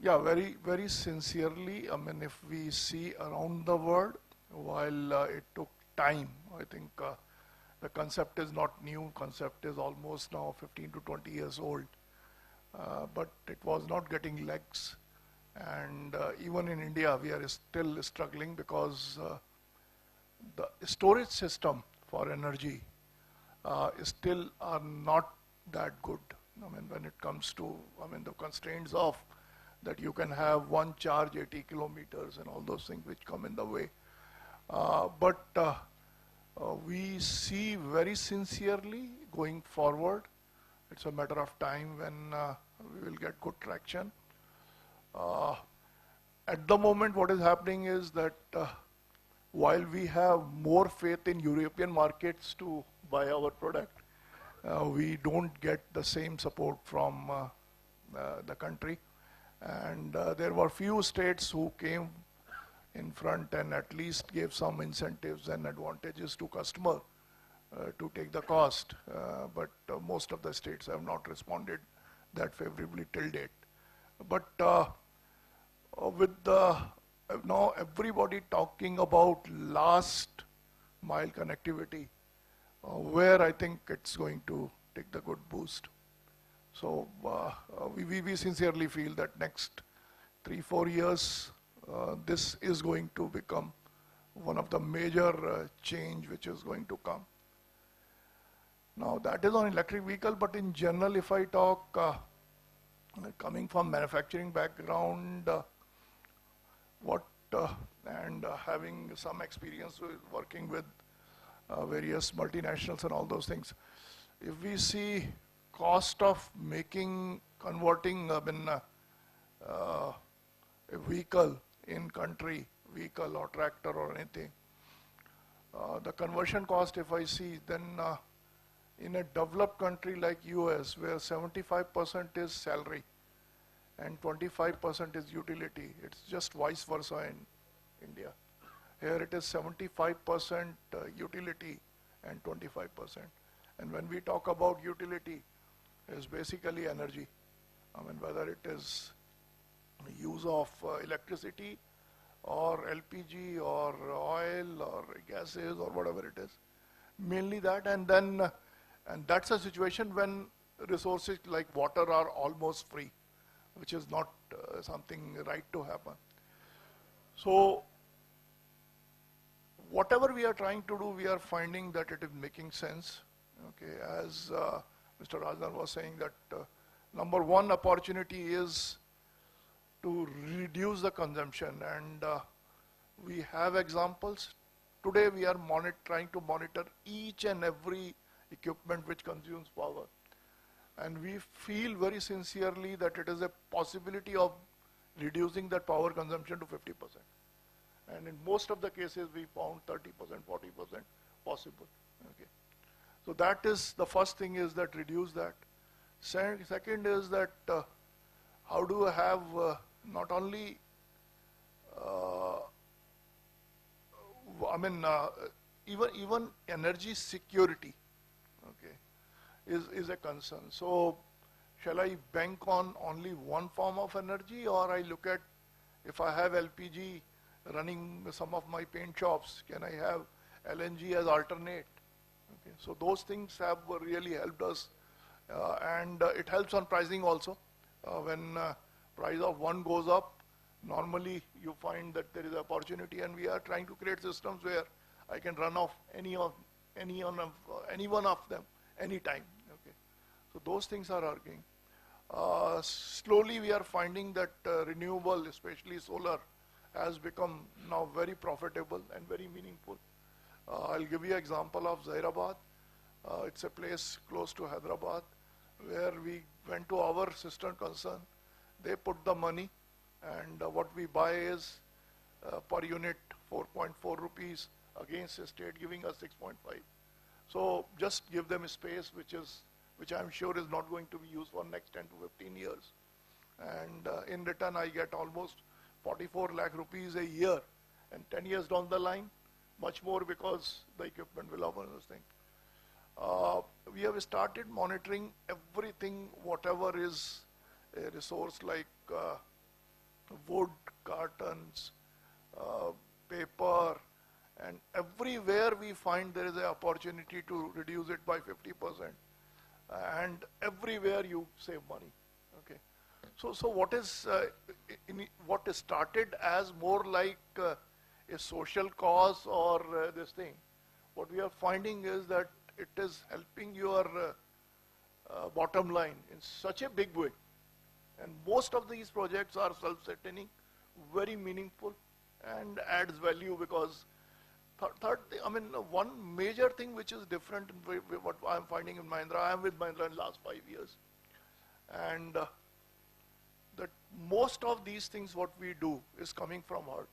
Yeah, very sincerely. I mean, if we see around the world, while it took time, I think the concept is not new. Concept is almost now 15 to 20 years old, but it was not getting legs. And even in India, we are still struggling because the storage system for energy still are not that good. I mean, when it comes to, I mean, the constraints of that you can have one charge 80 kilometers and all those things which come in the way. But we see very sincerely going forward. It's a matter of time when we will get good traction. Uh, at the moment, what is happening is that while we have more faith in European markets to buy our product, we don't get the same support from the country. And there were few states who came in front and at least gave some incentives and advantages to customer to take the cost. But most of the states have not responded that favorably till date. But with the now everybody talking about last mile connectivity, where I think it's going to take the good boost. So we sincerely feel that next 3-4 years, this is going to become one of the major change which is going to come. Now that is on electric vehicle, but in general, if I talk, coming from manufacturing background, and having some experience with working with various multinationals and all those things, if we see cost of converting a vehicle in country, vehicle or tractor or anything, the conversion cost, if I see, then in a developed country like US, where 75% is salary and 25% is utility, it's just vice versa in India. Here it is 75% utility and 25%. And when we talk about utility, it's basically energy. I mean, whether it is use of electricity or LPG or oil or gases or whatever it is. Mainly that, and that's a situation when resources like water are almost free, which is not something right to happen. So whatever we are trying to do, we are finding that it is making sense. Okay, as Mr. Rajnar was saying that number one opportunity is to reduce the consumption, and we have examples. Today we are trying to monitor each and every equipment which consumes power. And we feel very sincerely that it is a possibility of reducing that power consumption to 50%. And in most of the cases we found 30%, 40% possible. Okay. So that is, the first thing is that reduce that. Second is that how do I have not only, even energy security, okay, is a concern. So shall I bank on only one form of energy, or I look at, if I have LPG running some of my paint shops, can I have LNG as alternate? Okay. So those things have really helped us, and it helps on pricing also. When price of one goes up, normally you find that there is opportunity, and we are trying to create systems where I can run off any one of them anytime. Okay. So those things are working. Slowly we are finding that renewable, especially solar, has become now very profitable and very meaningful. I'll give you an example of Zairabad. It's a place close to Hyderabad where we went to our sister concern. They put the money, and what we buy is per unit 4.4 rupees against the state giving us 6.5. So just give them a space which I'm sure is not going to be used for next 10 to 15 years. And in return I get almost 44 lakh rupees a year, and 10 years down the line, much more, because the equipment will have another thing. We have started monitoring everything, whatever is a resource like wood, cartons, uh, paper, and everywhere we find there is an opportunity to reduce it by 50%. And everywhere you save money. Okay. So what is started as more like a social cause or this thing, what we are finding is that it is helping your bottom line in such a big way. And most of these projects are self-sustaining, very meaningful, and adds value because third thing, I mean, one major thing which is different in what I'm finding in Mahindra, I am with Mahindra in the last 5 years. And that most of these things what we do is coming from heart.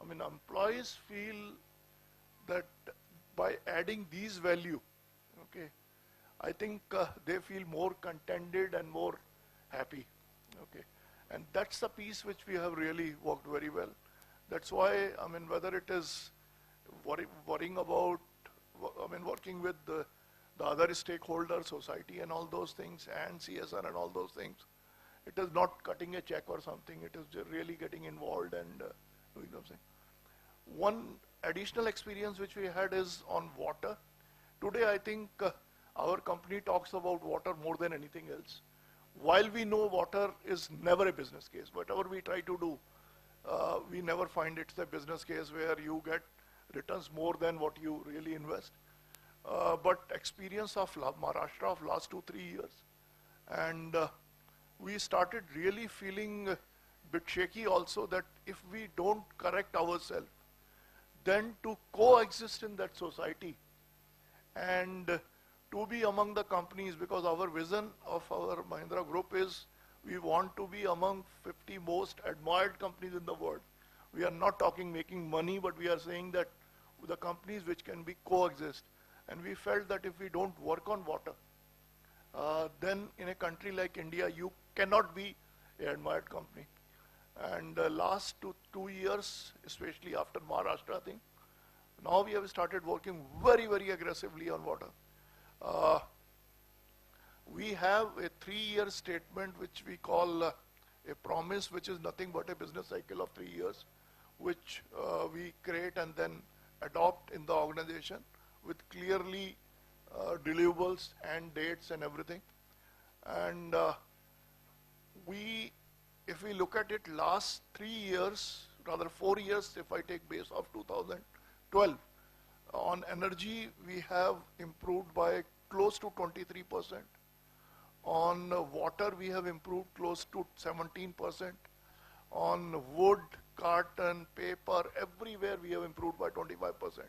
I mean, employees feel that by adding these value, okay, I think they feel more contented and more happy, okay. And that's the piece which we have really worked very well. That's why, I mean, whether it is worrying about, I mean, working with the other stakeholders, society and all those things, and CSR and all those things, it is not cutting a check or something, it is really getting involved and doing something. One additional experience which we had is on water. Today, I think our company talks about water more than anything else. While we know water is never a business case, whatever we try to do, we never find it's a business case where you get returns more than what you really invest. But experience of Maharashtra of last 2-3 years, and we started really feeling a bit shaky also that if we don't correct ourselves, then to coexist in that society and to be among the companies, because our vision of our Mahindra group is we want to be among 50 most admired companies in the world. We are not talking making money, but we are saying that the companies which can be coexist. And we felt that if we don't work on water, then in a country like India, you cannot be an admired company. And last two years, especially after Maharashtra thing, now we have started working very, very aggressively on water. We have a 3-year statement which we call a promise, which is nothing but a business cycle of 3 years, which we create and then adopt in the organization with clearly deliverables and dates and everything. And if we look at it last 3 years, rather 4 years, if I take base of 2012, on energy we have improved by close to 23%. On water we have improved close to 17%. On wood, carton, paper, everywhere we have improved by 25%.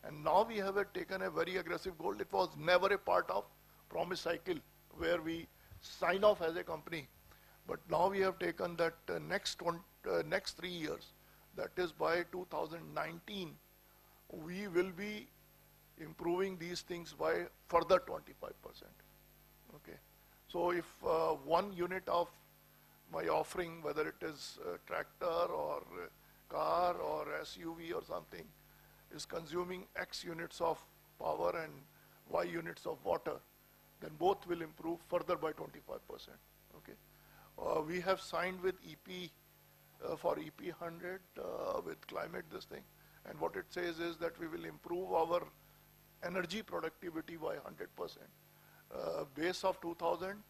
And now we have taken a very aggressive goal. It was never a part of promise cycle where we sign off as a company. But now we have taken that next 3 years, that is by 2019, we will be improving these things by further 25%. Okay. So if 1 unit of my offering, whether it is a tractor or a car or SUV or something, is consuming X units of power and Y units of water, then both will improve further by 25%. Okay. We have signed with EP for EP 100 with climate this thing, and what it says is that we will improve our energy productivity by 100%, base of 2000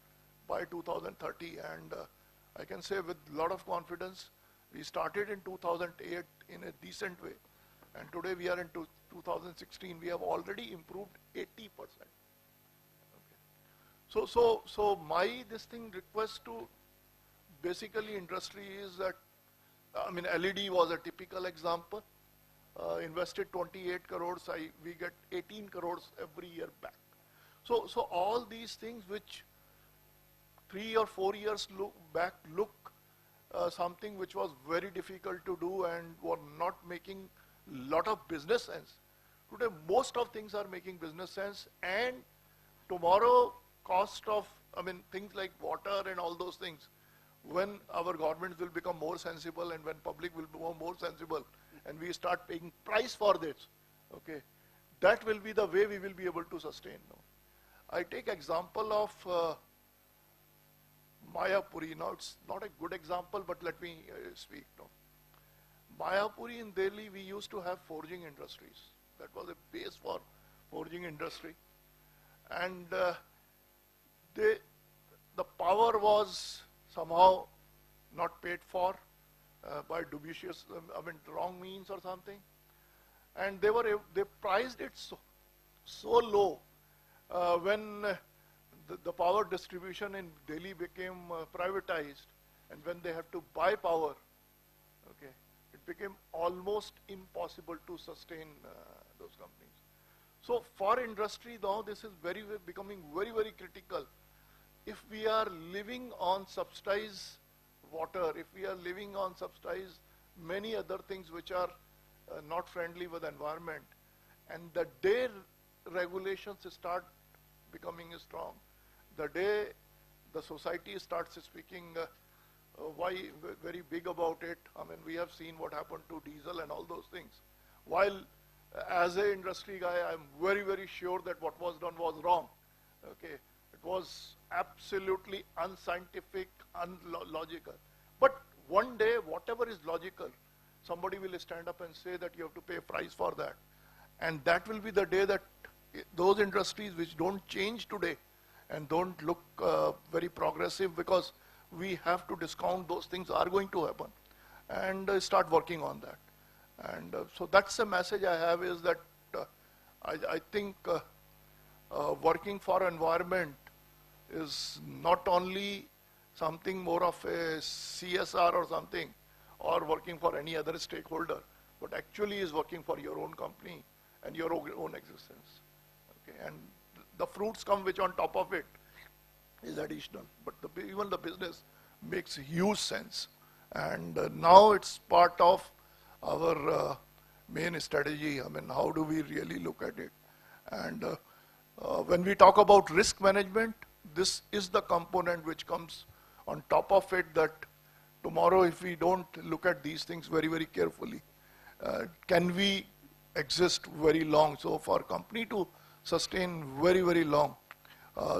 by 2030, and I can say with a lot of confidence, we started in 2008 in a decent way, and today we are in 2016, we have already improved 80%. Okay. So my request to basically industry is that, I mean, LED was a typical example. Invested 28 crores, we get 18 crores every year back. So all these things which 3 or 4 years back look something which was very difficult to do and were not making lot of business sense. Today most of things are making business sense, and tomorrow cost of, I mean, things like water and all those things, when our governments will become more sensible and when public will become more sensible and we start paying price for this, okay, that will be the way we will be able to sustain. No? I take example of Mayapuri. Now it's not a good example, but let me speak now. Mayapuri in Delhi, we used to have forging industries. That was a base for forging industry. And the power was somehow not paid for by dubious, wrong means or something. And they priced it so low when the power distribution in Delhi became privatized, and when they have to buy power, okay, it became almost impossible to sustain those companies. So for industry now, this is becoming very critical. If we are living on subsidized water, if we are living on subsidized many other things which are not friendly with the environment, and the day regulations start becoming strong, the day the society starts speaking very big about it. I mean, we have seen what happened to diesel and all those things. While as an industry guy, I'm very sure that what was done was wrong. Okay, it was absolutely unscientific, unlogical. But one day, whatever is logical, somebody will stand up and say that you have to pay a price for that. And that will be the day that those industries which don't change today and don't look very progressive, because we have to discount those things, are going to happen, and start working on that. And so that's the message I have, is that I think working for environment is not only something more of a CSR or something, or working for any other stakeholder, but actually is working for your own company and your own existence. Okay, and the fruits come which on top of it is additional, but even the business makes huge sense. And now it's part of our main strategy. I mean, how do we really look at it? And when we talk about risk management, this is the component which comes on top of it, that tomorrow if we don't look at these things very carefully, can we exist very long? So for a company to sustain very long,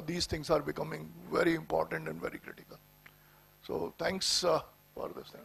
these things are becoming very important and very critical. So thanks for this thing.